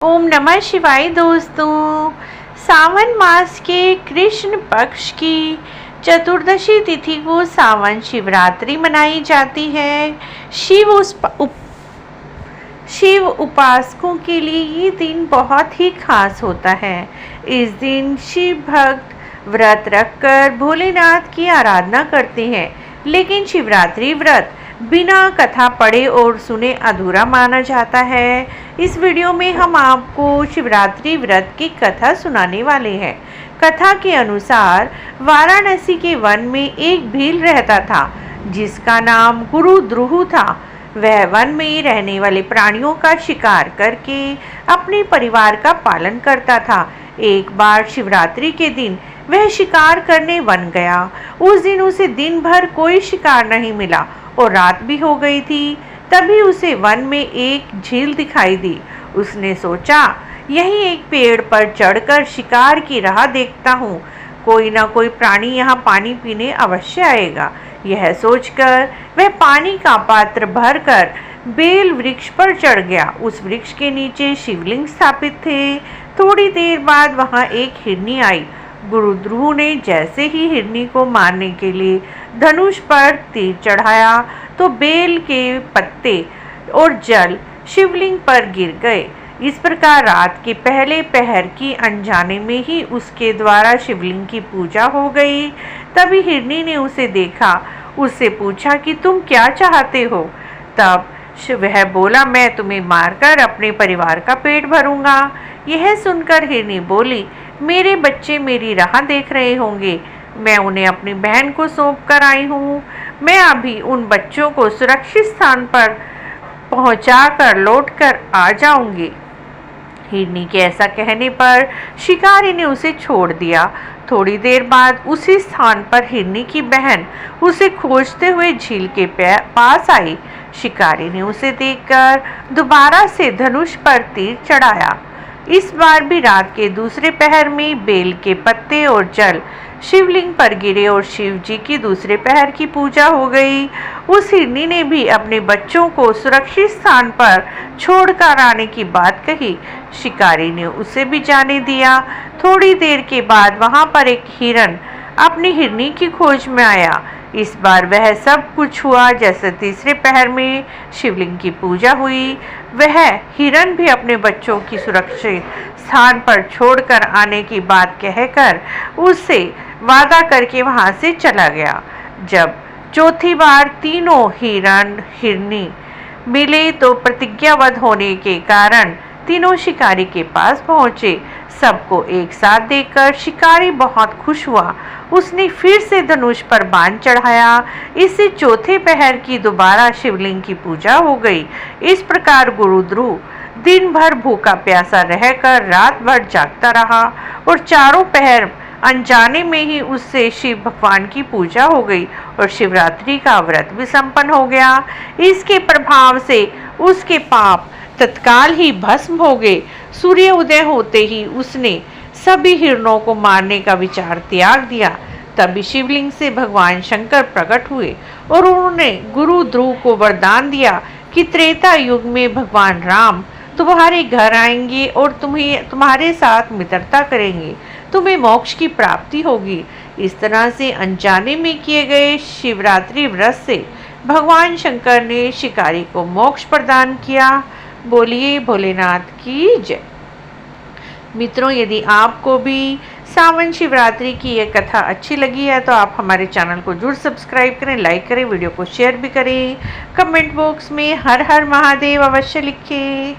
ओम नमः शिवाय दोस्तों। सावन मास के कृष्ण पक्ष की चतुर्दशी तिथि को सावन शिवरात्रि मनाई जाती है। शिव उपासकों के लिए ये दिन बहुत ही खास होता है। इस दिन शिव भक्त व्रत रखकर भोलेनाथ की आराधना करते हैं, लेकिन शिवरात्रि व्रत बिना कथा पढ़े और सुने अधूरा माना जाता है। इस वीडियो में हम आपको शिवरात्रि व्रत की कथा सुनाने वाले हैं। कथा के अनुसार वाराणसी के वन में एक भील रहता था जिसका नाम गुरु द्रुह था। वह वन में रहने वाले प्राणियों का शिकार करके अपने परिवार का पालन करता था। एक बार शिवरात्रि के दिन वह शिकार करने वन गया। उस दिन उसे दिन भर कोई शिकार नहीं मिला और रात भी हो गई थी। तभी उसे वन में एक झील दिखाई दी। उसने सोचा, यहीं एक पेड़ पर चढ़कर शिकार की राह देखता हूँ, कोई ना कोई प्राणी यहाँ पानी पीने अवश्य आएगा। यह सोचकर वह पानी का पात्र भरकर बेल वृक्ष पर चढ़ गया। उस वृक्ष के नीचे शिवलिंग स्थापित थे। थोड़ी देर बाद वहाँ एक हिरनी आई। गुरु द्रुह ने जैसे ही हिरनी को मारने के लिए धनुष पर तीर चढ़ाया तो बेल के पत्ते और जल शिवलिंग पर गिर गए। इस प्रकार रात के पहले पहर की अनजाने में ही उसके द्वारा शिवलिंग की पूजा हो गई। तभी हिरनी ने उसे देखा। उससे पूछा कि तुम क्या चाहते हो? तब वह बोला, मैं तुम्हें मारकर अपने परिवार का पेट भरूंगा। यह सुनकर हिरनी बोली, मेरे बच्चे मेरी राह देख रहे होंगे, मैं उन्हें अपनी बहन को सौंप कर आई हूँ। मैं अभी उन बच्चों को सुरक्षित स्थान पर पहुँचाकर लौट कर आ जाऊंगी। हिरनी के ऐसा कहने पर शिकारी ने उसे छोड़ दिया। थोड़ी देर बाद उसी स्थान पर हिरनी की बहन उसे खोजते हुए झील के पास आई। शिकारी ने उसे देखकर दोबारा से धनुष पर तीर चढ़ाया। इस बार भी रात के दूसरे पहर में बेल के पत्ते और जल शिवलिंग पर गिरे और शिव जी की दूसरे पहर की पूजा हो गई। उस हिरनी ने भी अपने बच्चों को सुरक्षित स्थान पर छोड़कर आने की बात कही। शिकारी ने उसे भी जाने दिया। थोड़ी देर के बाद वहां पर एक हिरन अपनी हिरनी की खोज में आया। इस बार वह सब कुछ हुआ जैसे तीसरे पहर में शिवलिंग की पूजा हुई। वह हिरन भी अपने बच्चों की सुरक्षित स्थान पर छोड़कर आने की बात कहकर उससे वादा करके वहां से चला गया। जब चौथी बार तीनों हिरन हिरनी मिले तो प्रतिज्ञाबद्ध होने के कारण तीनों शिकारी के पास पहुंचे। सबको एक साथ देखकर शिकारी बहुत खुश हुआ। उसने फिर से धनुष पर बाण चढ़ाया। इससे चौथे पहर की दोबारा शिवलिंग की पूजा हो गई। इस प्रकार गुरु द्रुह दिन भर भूखा प्यासा रहकर रात भर जागता रहा और चारों पहर अनजाने में ही उससे शिव भगवान की पूजा हो गई और शिवरात्रि का व्रत भी संपन्न हो गया। इसके प्रभाव से उसके पाप तत्काल ही भस्म हो गए। सूर्य उदय होते ही उसने सभी हिरणों को मारने का विचार त्याग दिया। तभी शिवलिंग से भगवान शंकर प्रकट हुए और उन्होंने गुरु द्रुह को वरदान दिया कि त्रेता युग में भगवान राम तुम्हारे घर आएंगे और तुम्हारे साथ मित्रता करेंगे, तुम्हें मोक्ष की प्राप्ति होगी। इस तरह से अनजाने में किए गए शिवरात्रि व्रत से भगवान शंकर ने शिकारी को मोक्ष प्रदान किया। बोलिए भोलेनाथ की जय। मित्रों, यदि आपको भी सावन शिवरात्रि की यह कथा अच्छी लगी है तो आप हमारे चैनल को जरूर सब्सक्राइब करें, लाइक करें, वीडियो को शेयर भी करें। कमेंट बॉक्स में हर हर महादेव अवश्य लिखें।